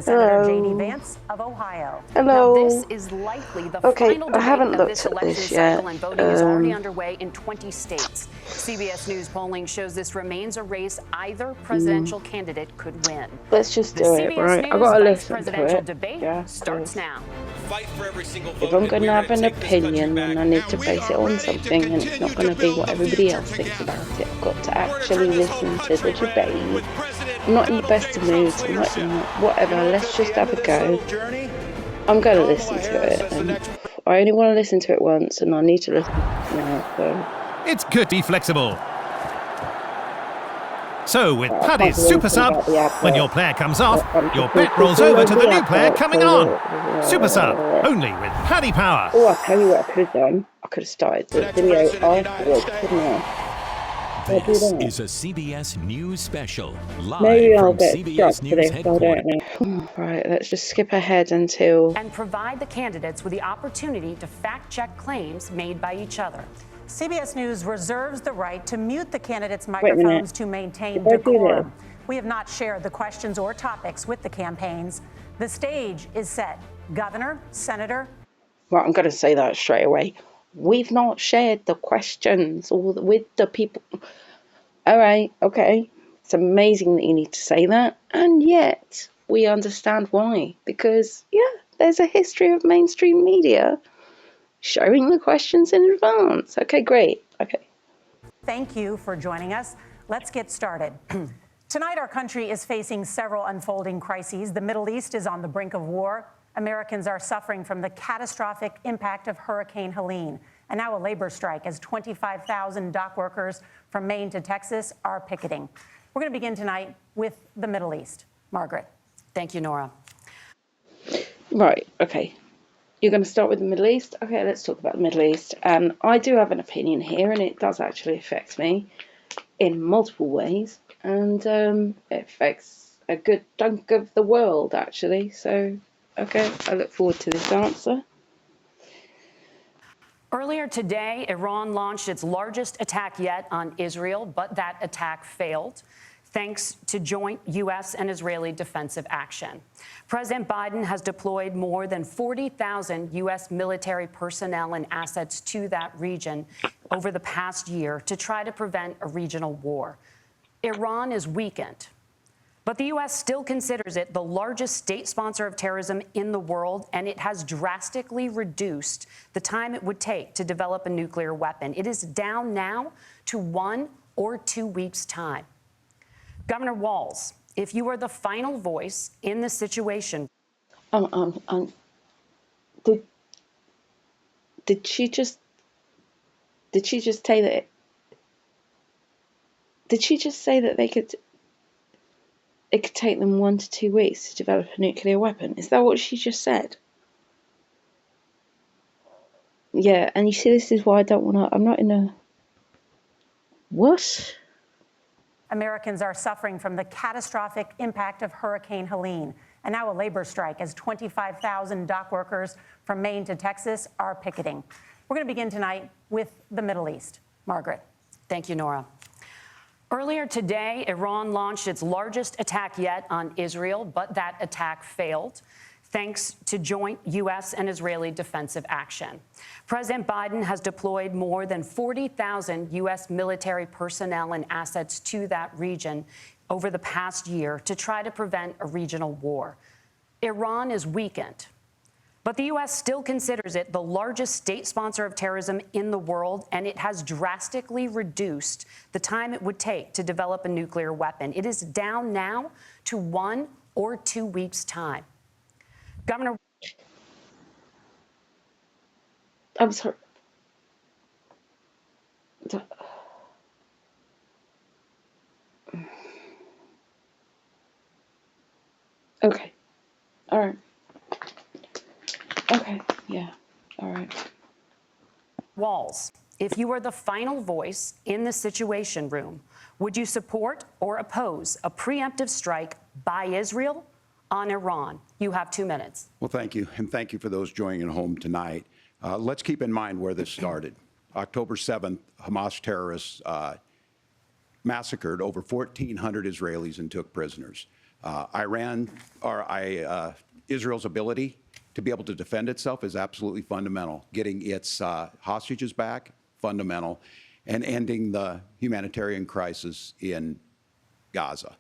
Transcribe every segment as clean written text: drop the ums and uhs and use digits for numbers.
Senator J.D. Vance of Ohio. Hello. Now, this is likely the final debate of this election cycle, and voting is already underway in 20 states. CBS News polling shows this remains a race either presidential candidate could win. Let's just do it, right? I gotta listen to it. Debate starts now. Fight for every single vote. If I'm going to have an opinion, then I need to base it on something, and it's not going to be what everybody else thinks about it. I've got to actually listen to the debate. I'm not in the best of moods, I'm not in whatever, let's just have a go. I'm going to listen to it, and I only want to listen to it once, and I need to listen now, so. It's good to be flexible. So, with Paddy's Super Sub, when your player comes off, your bet rolls over to the new player coming on. Super Sub, only with Paddy Power. Oh, I'll tell you what I could have done. I could have started the video afterwards, couldn't I? This is a CBS News special, live Maybe I'll from get CBS stuck for News this, I headquarters. don't know. Right, let's just skip ahead until... And provide the candidates with the opportunity to fact-check claims made by each other. CBS News reserves the right to mute the candidates' microphones to maintain decorum. We have not shared the questions or topics with the campaigns. The stage is set. Governor, Senator... Right, I'm going to say that straight away. We've not shared the questions with the people. All right, okay. It's amazing that you need to say that. And yet, we understand why. Because, yeah, there's a history of mainstream media showing the questions in advance. Okay, great. Okay. Thank you for joining us. Let's get started. Tonight, our country is facing several unfolding crises. The Middle East is on the brink of war. Americans are suffering from the catastrophic impact of Hurricane Helene, and now a labor strike as 25,000 dock workers from Maine to Texas are picketing. We're going to begin tonight with the Middle East. Margaret. Thank you, Nora. Right, okay. You're going to start with the Middle East? Okay, let's talk about the Middle East. And I do have an opinion here, and it does actually affect me in multiple ways. And it affects a good chunk of the world, actually. So... okay, I look forward to this answer. Earlier today, Iran launched its largest attack yet on Israel, but that attack failed, thanks to joint U.S. and Israeli defensive action. President Biden has deployed more than 40,000 U.S. military personnel and assets to that region over the past year to try to prevent a regional war. Iran is weakened, but the U.S. still considers it the largest state sponsor of terrorism in the world, and it has drastically reduced the time it would take to develop a nuclear weapon. It is down now to 1 or 2 weeks' time. Governor Walz, if you were the final voice in the situation... Did she just say that... Did she just say that they could... it could take them 1 to 2 weeks to develop a nuclear weapon? Is that what she just said? Yeah, and you see, this is why I don't want to... I'm not in a... What? Americans are suffering from the catastrophic impact of Hurricane Helene, and now a labor strike as 25,000 dock workers from Maine to Texas are picketing. We're going to begin tonight with the Middle East. Margaret. Thank you, Nora. Earlier today, Iran launched its largest attack yet on Israel, but that attack failed, thanks to joint U.S. and Israeli defensive action. President Biden has deployed more than 40,000 U.S. military personnel and assets to that region over the past year to try to prevent a regional war. Iran is weakened, but the U.S. still considers it the largest state sponsor of terrorism in the world, and it has drastically reduced the time it would take to develop a nuclear weapon. It is down now to 1 or 2 weeks' time. Governor... I'm sorry. Okay. All right. Okay, yeah, all right. Walz, if you were the final voice in the Situation Room, would you support or oppose a preemptive strike by Israel on Iran? You have 2 minutes. Well, thank you, and thank you for those joining at home tonight. Let's keep in mind where this started. October 7th, Hamas terrorists massacred over 1,400 Israelis and took prisoners. Israel's ability to be able to defend itself is absolutely fundamental. Getting its hostages back, fundamental, and ending the humanitarian crisis in Gaza.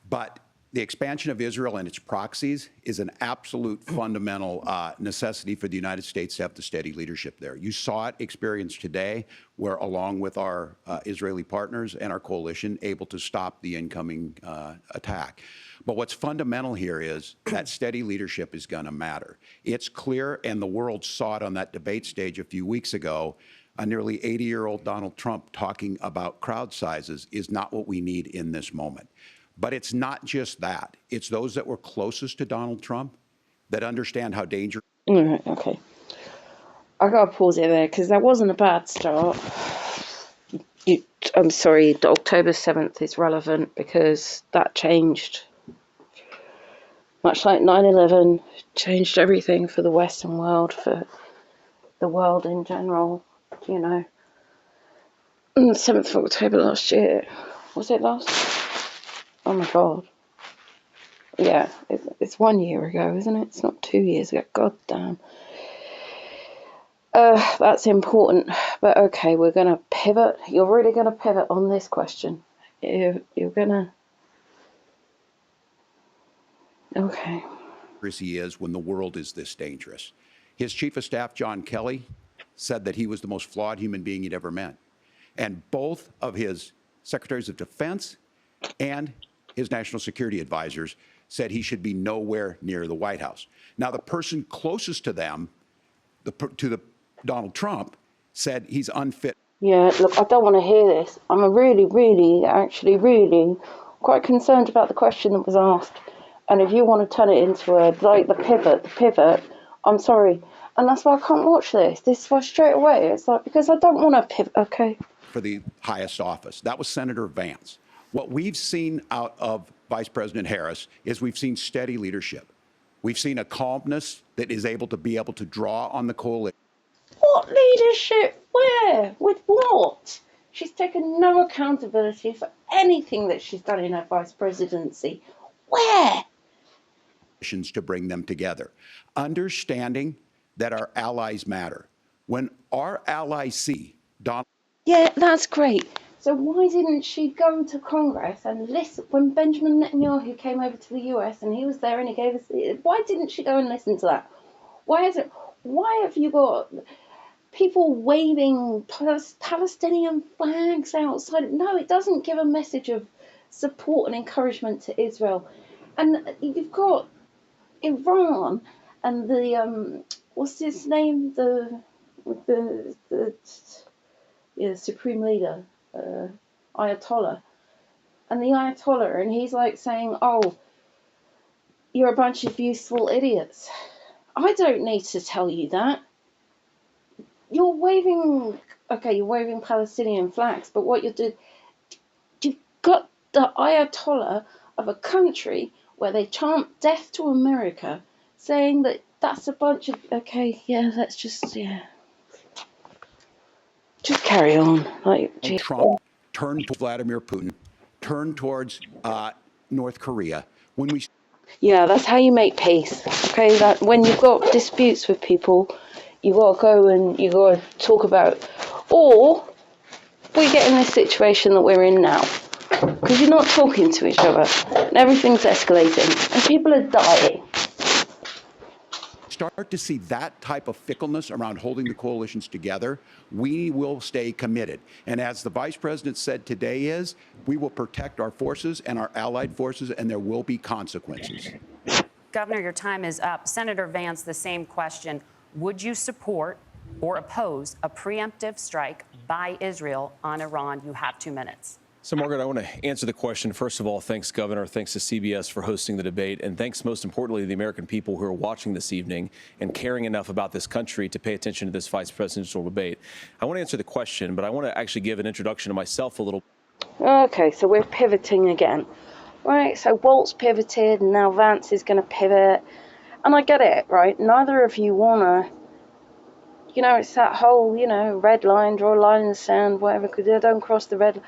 But the expansion of Israel and its proxies is an absolute fundamental necessity for the United States to have the steady leadership there. You saw it experienced today, where along with our Israeli partners and our coalition, able to stop the incoming attack. But what's fundamental here is that steady leadership is going to matter. It's clear, and the world saw it on that debate stage a few weeks ago, a nearly 80-year-old Donald Trump talking about crowd sizes is not what we need in this moment. But it's not just that. It's those that were closest to Donald Trump that understand how dangerous. All right, okay. I gotta pause it there because that wasn't a bad start. I'm sorry, the October 7th is relevant because that changed. Much like 9/11 changed everything for the Western world, for the world in general, you know. 7th of October last year. Was it last? Oh my God. Yeah, it's 1 year ago, isn't it? It's not 2 years ago. God damn. That's important. But okay, we're going to pivot. You're really going to pivot on this question. You're going to... Okay. He is when the world is this dangerous. His chief of staff, John Kelly, said that he was the most flawed human being he'd ever met. And both of his secretaries of defense and his national security advisors said he should be nowhere near the White House. Now, the person closest to them, Donald Trump, said he's unfit. Yeah, look, I don't want to hear this. I'm really quite concerned about the question that was asked. And if you want to turn it into the pivot, I'm sorry. And that's why I can't watch this. This is why straight away, it's like, because I don't want to pivot, okay. For the highest office. That was Senator Vance. What we've seen out of Vice President Harris is we've seen steady leadership. We've seen a calmness that is able to draw on the coalition. What leadership? Where? With what? She's taken no accountability for anything that she's done in her vice presidency. Where? To bring them together. Understanding that our allies matter. When our allies see Donald... Yeah, that's great. So why didn't she go to Congress and listen when Benjamin Netanyahu came over to the US and he was there and he gave us... Why didn't she go and listen to that? Why have you got people waving Palestinian flags outside? No, it doesn't give a message of support and encouragement to Israel. And you've got Iran and the what's his name, the supreme leader, Ayatollah, and the Ayatollah, and he's like saying, "Oh, you're a bunch of useful idiots." I don't need to tell you that. You're waving Palestinian flags, but what you're doing, you've got the Ayatollah of a country where they chant death to America, saying that that's a bunch of, let's just carry on. Trump turned to Vladimir Putin, turned towards North Korea. Yeah, that's how you make peace. Okay, that when you've got disputes with people, you got to go and you got to talk about, or we get in this situation that we're in now, because you're not talking to each other, and everything's escalating, and people are dying. Start to see that type of fickleness around holding the coalitions together, we will stay committed. And as the Vice President said today we will protect our forces and our allied forces, and there will be consequences. Governor, your time is up. Senator Vance, the same question. Would you support or oppose a preemptive strike by Israel on Iran? You have 2 minutes. So, Margaret, I want to answer the question. First of all, thanks, Governor. Thanks to CBS for hosting the debate. And thanks, most importantly, to the American people who are watching this evening and caring enough about this country to pay attention to this vice presidential debate. I want to answer the question, but I want to actually give an introduction to myself a little. Okay, so we're pivoting again. Right, so Walz pivoted, and now Vance is going to pivot. And I get it, right? Neither of you want to, it's that whole, red line, draw a line in the sand, whatever, because they don't cross the red line.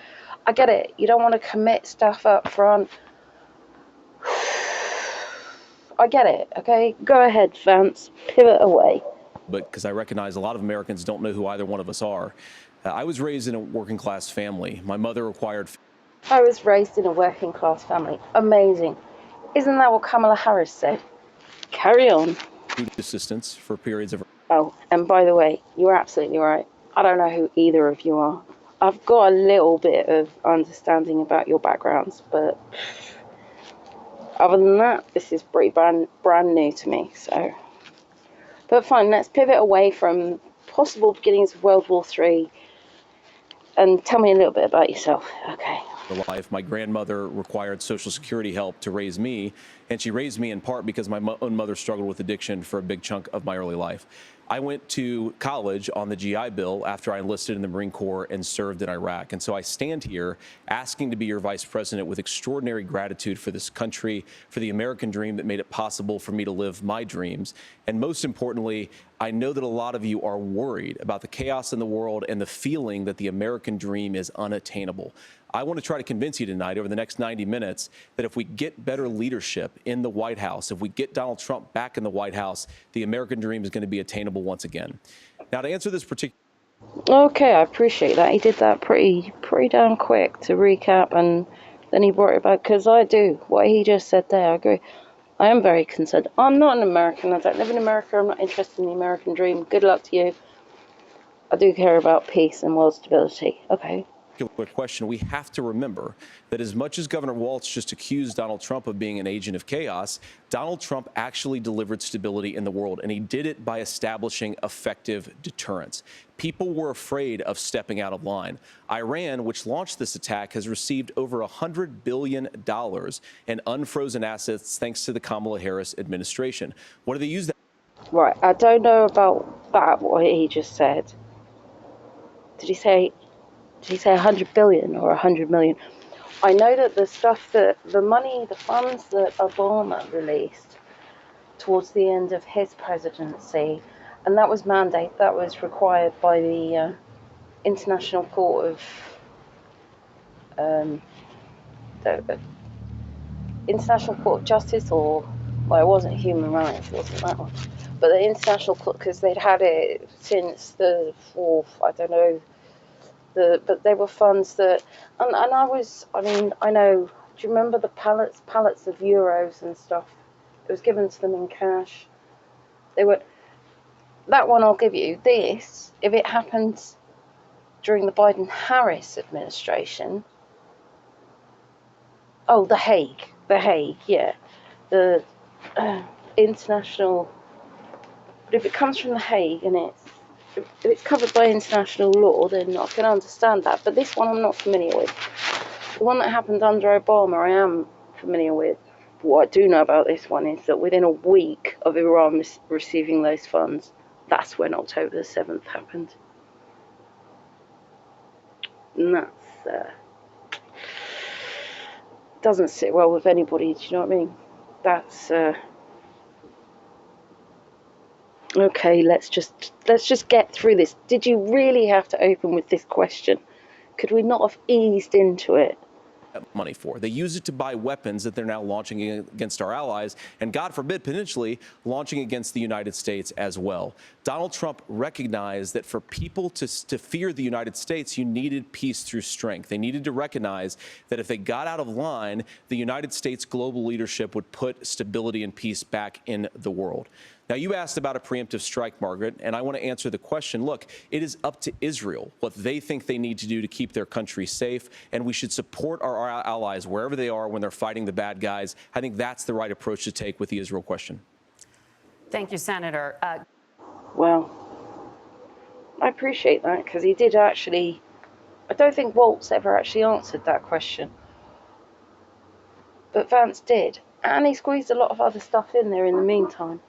I get it. You don't want to commit stuff up front. I get it, okay? Go ahead, Vance. Pivot away. But because I recognize a lot of Americans don't know who either one of us are. I was raised in a working class family. My mother required I was raised in a working class family. Amazing. Isn't that what Kamala Harris said? Carry on. food assistance for periods of. Oh, and by the way, you're absolutely right. I don't know who either of you are. I've got a little bit of understanding about your backgrounds, but other than that, this is pretty brand new to me. So, but fine, let's pivot away from possible beginnings of World War III and tell me a little bit about yourself. Okay. Life. My grandmother required Social Security help to raise me, and she raised me in part because my own mother struggled with addiction for a big chunk of my early life. I went to college on the GI Bill after I enlisted in the Marine Corps and served in Iraq. And so I stand here asking to be your vice president with extraordinary gratitude for this country, for the American dream that made it possible for me to live my dreams. And most importantly, I know that a lot of you are worried about the chaos in the world and the feeling that the American dream is unattainable. I want to try to convince you tonight over the next 90 minutes that if we get better leadership in the White House, if we get Donald Trump back in the White House, the American dream is going to be attainable once again. Now, to answer this particular. Okay, I appreciate that. He did that pretty damn quick to recap, and then he brought it back, because I do. What he just said there, I agree. I am very concerned. I'm not an American. I don't live in America. I'm not interested in the American dream. Good luck to you. I do care about peace and world stability. Okay. Question, we have to remember that as much as Governor Walz just accused Donald Trump of being an agent of chaos, Donald Trump actually delivered stability in the world, and he did it by establishing effective deterrence. People were afraid of stepping out of line. Iran, which launched this attack, has received over $100 billion in unfrozen assets thanks to the Kamala Harris administration. What do they use that? Right, I don't know about that, what he just said. Did he say 100 billion or 100 million? I know that the stuff that the funds that Obama released towards the end of his presidency, and that was required by the International Court of the International Court of Justice, or well, it wasn't Human Rights, it wasn't that one, but the International Court, because they'd had it since the fourth, I don't know. But they were funds that, and I know, do you remember the pallets of euros and stuff? It was given to them in cash. That one I'll give you. This, if it happened during the Biden-Harris administration, The Hague, yeah. The international, but if it comes from The Hague and if it's covered by international law, then I can understand that. But this one I'm not familiar with. The one that happened under Obama, I am familiar with. But what I do know about this one is that within a week of Iran receiving those funds, that's when October the 7th happened. And that's doesn't sit well with anybody, do you know what I mean? That's okay, let's just get through this. Did you really have to open with this question? Could we not have eased into it? Money for. They use it to buy weapons that they're now launching against our allies, and God forbid, potentially launching against the United States as well. Donald Trump recognized that for people to fear the United States, you needed peace through strength. They needed to recognize that if they got out of line, the United States global leadership would put stability and peace back in the world. Now, you asked about a preemptive strike, Margaret, and I want to answer the question. Look, it is up to Israel what they think they need to do to keep their country safe, and we should support our allies wherever they are when they're fighting the bad guys. I think that's the right approach to take with the Israel question. Thank you, Senator. Well, I appreciate that, because he did actually. I don't think Walz ever actually answered that question, but Vance did, and he squeezed a lot of other stuff in there in the meantime.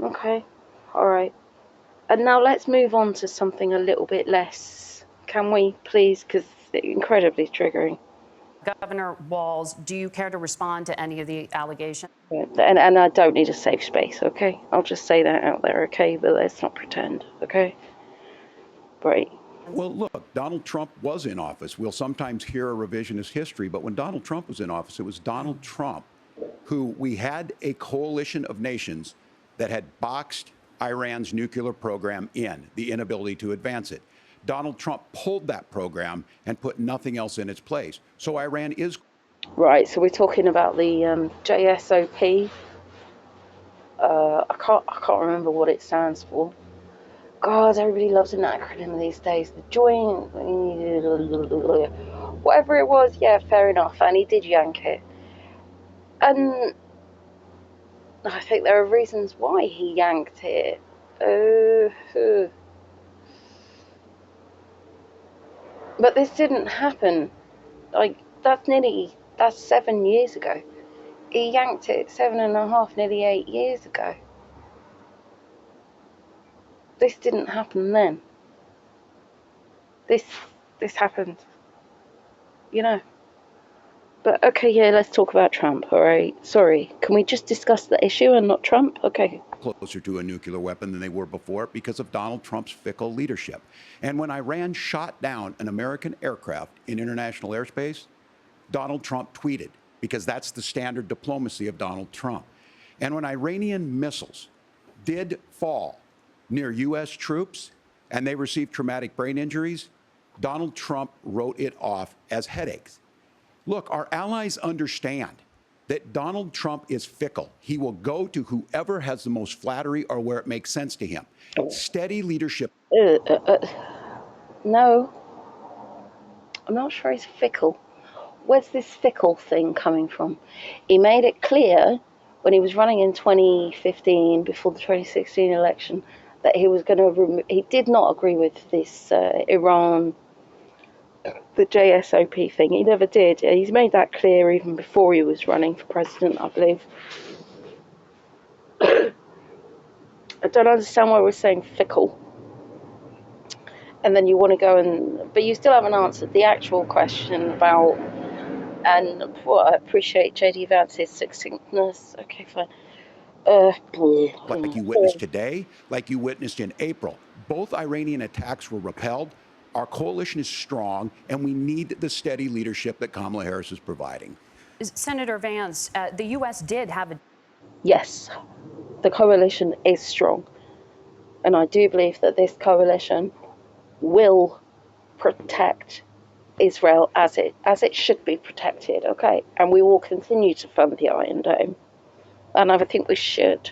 Okay, all right. And now let's move on to something a little bit less, can we, please? Because it's incredibly triggering. Governor Walz, do you care to respond to any of the allegations? And I don't need a safe space, okay? I'll just say that out there, okay? But let's not pretend, okay? Right. Well, look, Donald Trump was in office. We'll sometimes hear a revisionist history, but when Donald Trump was in office, it was Donald Trump who we had a coalition of nations that had boxed Iran's nuclear program in, the inability to advance it. Donald Trump pulled that program and put nothing else in its place. So Iran is... Right, so we're talking about the JSOP. I can't remember what it stands for. God, everybody loves an acronym these days. The joint, whatever it was, yeah, fair enough. And he did yank it. And I think there are reasons why he yanked it. But this didn't happen. Like, that's 7 years ago. He yanked it 7.5, nearly 8 years ago. This didn't happen then. This happened, you know. But okay, yeah, let's talk about Trump, all right? Sorry, can we just discuss the issue and not Trump? Okay. closer to a nuclear weapon than they were before because of Donald Trump's fickle leadership. And when Iran shot down an American aircraft in international airspace, Donald Trump tweeted, because that's the standard diplomacy of Donald Trump. And when Iranian missiles did fall near U.S. troops and they received traumatic brain injuries, Donald Trump wrote it off as headaches. Look, our allies understand that Donald Trump is fickle. He will go to whoever has the most flattery or where it makes sense to him. Steady leadership. No, I'm not sure he's fickle. Where's this fickle thing coming from? He made it clear when he was running in 2015, before the 2016 election, that he was going to he did not agree with this Iran, the JSOP thing. He never did. He's made that clear even before he was running for president, I believe. I don't understand why we're saying fickle. And then you want to go but you still haven't answered the actual question about, and I appreciate JD Vance's succinctness. Okay, fine. Like you witnessed today, like you witnessed in April. Both Iranian attacks were repelled. Our coalition is strong, and we need the steady leadership that Kamala Harris is providing. Senator Vance, the U.S. did have a... Yes, the coalition is strong. And I do believe that this coalition will protect Israel as it should be protected, okay? And we will continue to fund the Iron Dome. And I think we should.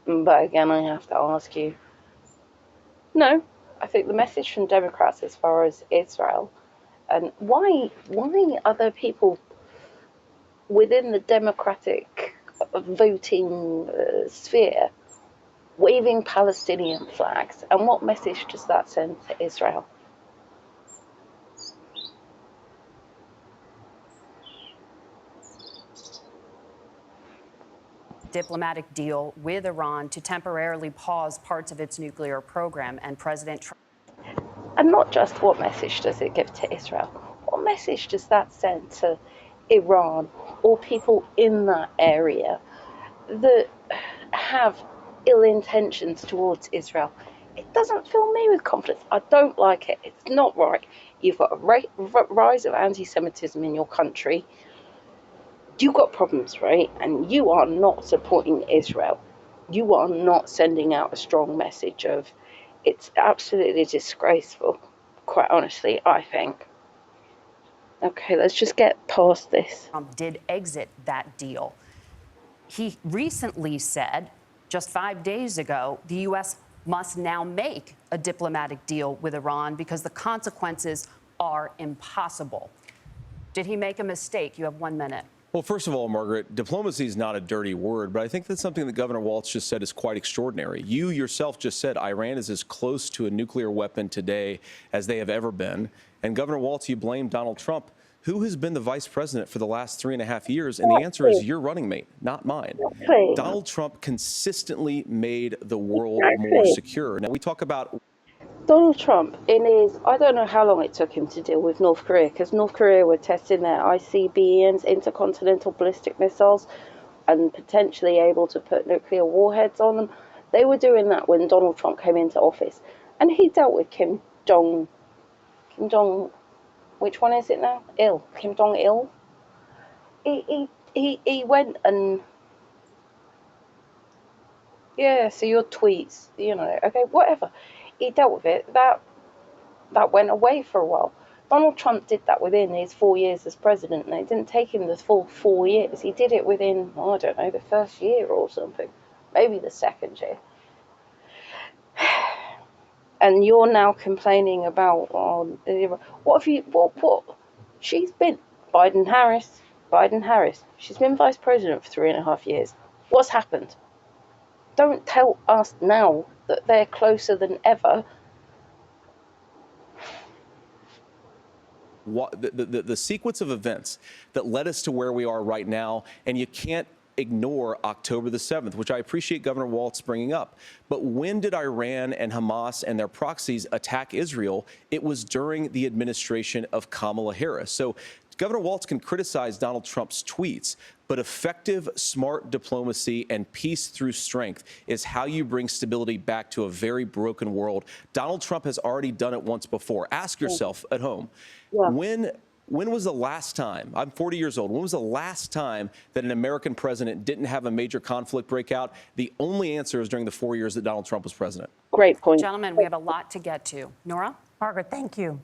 But again, I have to ask you. No, I think the message from Democrats as far as Israel, and why other people within the Democratic voting sphere waving Palestinian flags, and what message does that send to Israel? diplomatic deal with Iran to temporarily pause parts of its nuclear program, and President Trump... And not just what message does it give to Israel, what message does that send to Iran or people in that area that have ill intentions towards Israel? It doesn't fill me with confidence. I don't like it. It's not right. You've got a rise of anti-Semitism in your country. You've got problems, right? And you are not supporting Israel. You are not sending out a strong message of, it's absolutely disgraceful, quite honestly, I think. Okay, let's just get past this. Trump did exit that deal. He recently said, just 5 days ago, the U.S. must now make a diplomatic deal with Iran because the consequences are impossible. Did he make a mistake? You have 1 minute. Well, first of all, Margaret, diplomacy is not a dirty word, but I think that's something that Governor Walz just said is quite extraordinary. You yourself just said Iran is as close to a nuclear weapon today as they have ever been. And Governor Walz, you blame Donald Trump. Who has been the vice president for the last 3.5 years? And the answer is your running mate, not mine. Donald Trump consistently made the world more secure. Now, we talk about... Donald Trump, I don't know how long it took him to deal with North Korea, because North Korea were testing their ICBMs, intercontinental ballistic missiles, and potentially able to put nuclear warheads on them. They were doing that when Donald Trump came into office. And he dealt with Kim Jong, which one is it now? Kim Jong Il. He went and, yeah, so your tweets, okay, whatever. He dealt with it. That went away for a while. Donald Trump did that within his 4 years as president, and it didn't take him the full 4 years. He did it within, I don't know, the first year or something, maybe the second year. And you're now complaining about, what? She's been Biden Harris. She's been vice president for 3.5 years. What's happened? Don't tell us now that they're closer than ever. The sequence of events that led us to where we are right now, and you can't ignore October the 7th, which I appreciate Governor Walz bringing up. But when did Iran and Hamas and their proxies attack Israel? It was during the administration of Kamala Harris. So Governor Walz can criticize Donald Trump's tweets, but effective, smart diplomacy and peace through strength is how you bring stability back to a very broken world. Donald Trump has already done it once before. Ask yourself at home, when was the last time, I'm 40 years old, when was the last time that an American president didn't have a major conflict break out? The only answer is during the 4 years that Donald Trump was president. Great point. Gentlemen, we have a lot to get to. Nora? Margaret, thank you.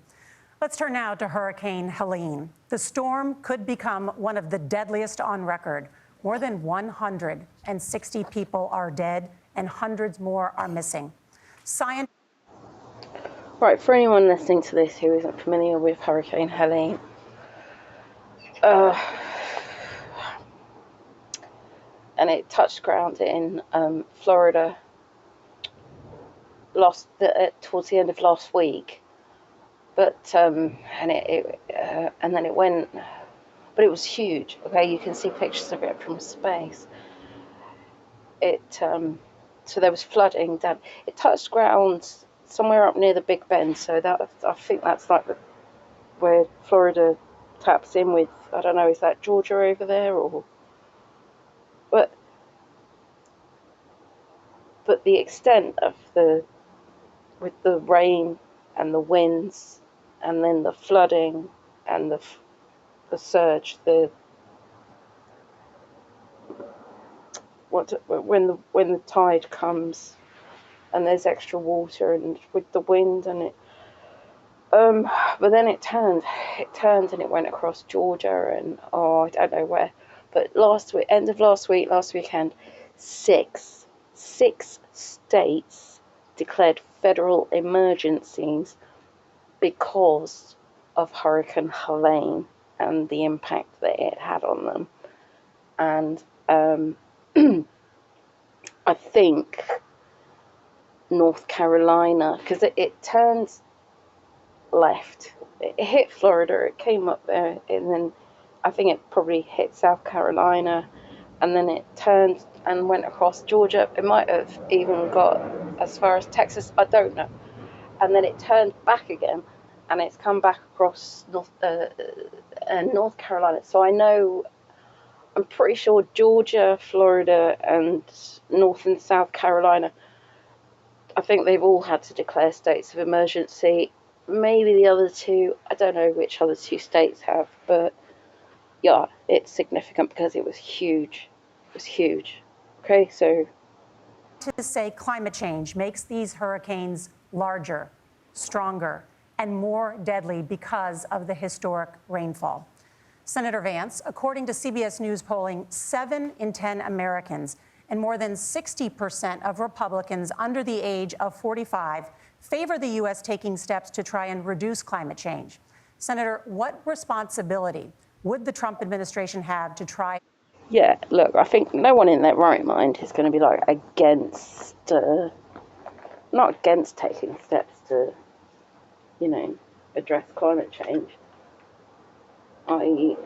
Let's turn now to Hurricane Helene. The storm could become one of the deadliest on record. More than 160 people are dead and hundreds more are missing. Right, for anyone listening to this who isn't familiar with Hurricane Helene, and it touched ground in Florida towards the end of last week. But and then it went, but it was huge. Okay, you can see pictures of it from space. So there was flooding down. It touched ground somewhere up near the Big Bend. So I think that's like where Florida taps in with. I don't know, is that Georgia over there or? But the extent of with the rain and the winds, and then the flooding and the surge, when the tide comes and there's extra water and with the wind and it, but then it turned and it went across Georgia and I don't know where, but last weekend, six states declared federal emergencies because of Hurricane Helene and the impact that it had on them. And I think North Carolina, because it turned left, it hit Florida, it came up there, and then I think it probably hit South Carolina, and then it turned and went across Georgia. It might have even got as far as Texas, I don't know. And then it turned back again, and it's come back across North Carolina. So I'm pretty sure Georgia, Florida, and North and South Carolina, I think they've all had to declare states of emergency. Maybe the other two, I don't know which other two states have, but yeah, it's significant because it was huge. It was huge. Okay, so. To say climate change makes these hurricanes larger, stronger, and more deadly because of the historic rainfall. Senator Vance, according to CBS News polling, 7 in 10 Americans and more than 60% of Republicans under the age of 45 favor the U.S. taking steps to try and reduce climate change. Senator, what responsibility would the Trump administration have to try? Yeah, look, I think no one in their right mind is going to be like not against taking steps to, address climate change. I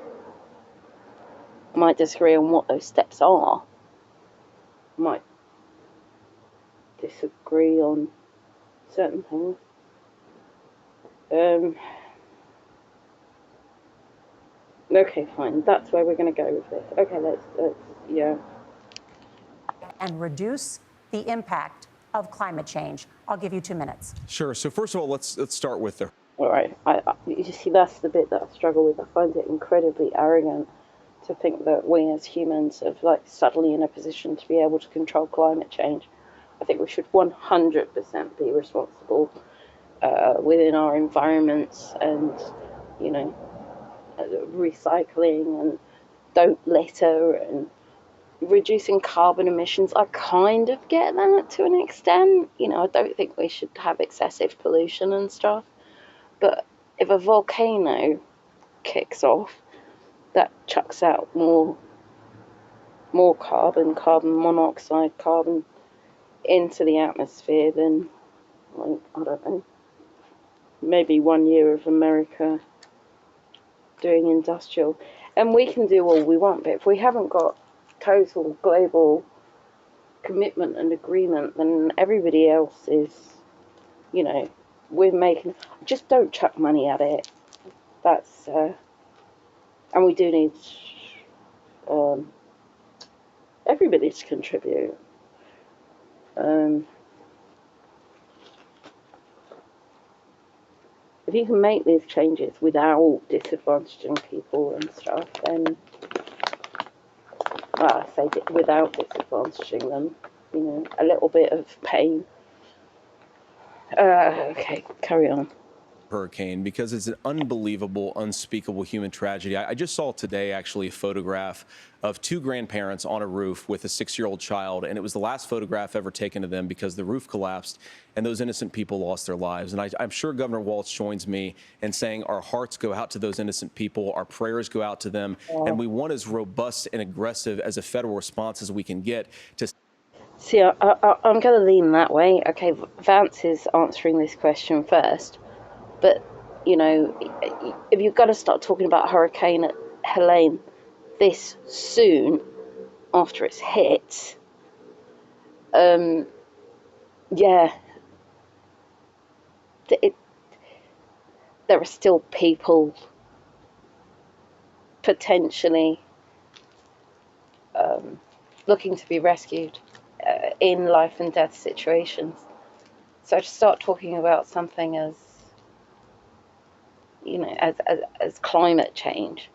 might disagree on what those steps are. I might disagree on certain things. Okay, fine. That's where we're going to go with this. Okay, let's yeah. And reduce the impact of climate change? I'll give you 2 minutes. Sure. So first of all, let's start with the All right. You see, that's the bit that I struggle with. I find it incredibly arrogant to think that we as humans are like suddenly in a position to be able to control climate change. I think we should 100% be responsible within our environments, and you know, recycling and don't litter and reducing carbon emissions. I kind of get that to an extent. You know, I don't think we should have excessive pollution and stuff. But if a volcano kicks off, that chucks out more carbon monoxide, carbon into the atmosphere than, like, I don't know, maybe 1 year of America doing industrial. And we can do all we want, but if we haven't got total global commitment and agreement, then everybody else is, you know, we're making, just don't chuck money at it. That's, and we do need everybody to contribute. If you can make these changes without disadvantaging people and stuff, then, well, I say without disadvantaging them, you know, a little bit of pain. Okay, carry on. hurricane, because it's an unbelievable, unspeakable human tragedy. I just saw today actually a photograph of two grandparents on a roof with a 6-year-old child, and it was the last photograph ever taken of them because the roof collapsed and those innocent people lost their lives. And I'm sure Governor Walz joins me in saying our hearts go out to those innocent people, our prayers go out to them, and we want as robust and aggressive as a federal response as we can get to. See, I'm going to lean that way. Okay, Vance is answering this question first. But, you know, if you've got to start talking about Hurricane Helene this soon after it's hit, yeah, there are still people potentially looking to be rescued in life and death situations. So to start talking about something as, you know, as climate change.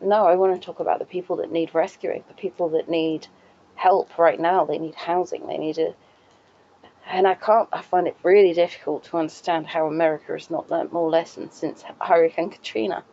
No, I want to talk about the people that need rescuing, the people that need help right now. They need housing. They need and I find it really difficult to understand how America has not learnt more lessons since Hurricane Katrina.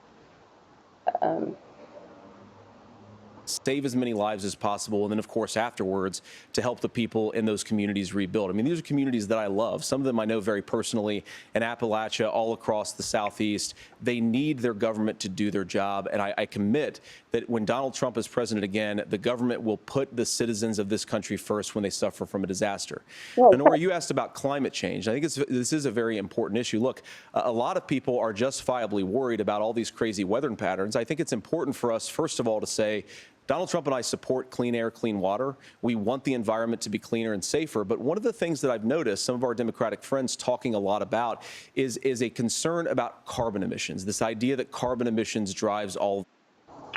Save as many lives as possible, and then, of course, afterwards, to help the people in those communities rebuild. I mean, these are communities that I love. Some of them I know very personally in Appalachia, all across the Southeast. They need their government to do their job, and I commit that when Donald Trump is president again, the government will put the citizens of this country first when they suffer from a disaster. Nora, you asked about climate change. I think this is a very important issue. Look, a lot of people are justifiably worried about all these crazy weather patterns. I think it's important for us, first of all, to say, Donald Trump and I support clean air, clean water. We want the environment to be cleaner and safer. But one of the things that I've noticed some of our Democratic friends talking a lot about is a concern about carbon emissions, this idea that carbon emissions drives all.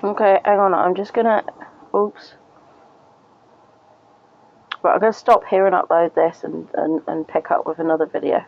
Okay, hang on. I'm just going to... Oops. Right, I'm going to stop here and upload this and pick up with another video.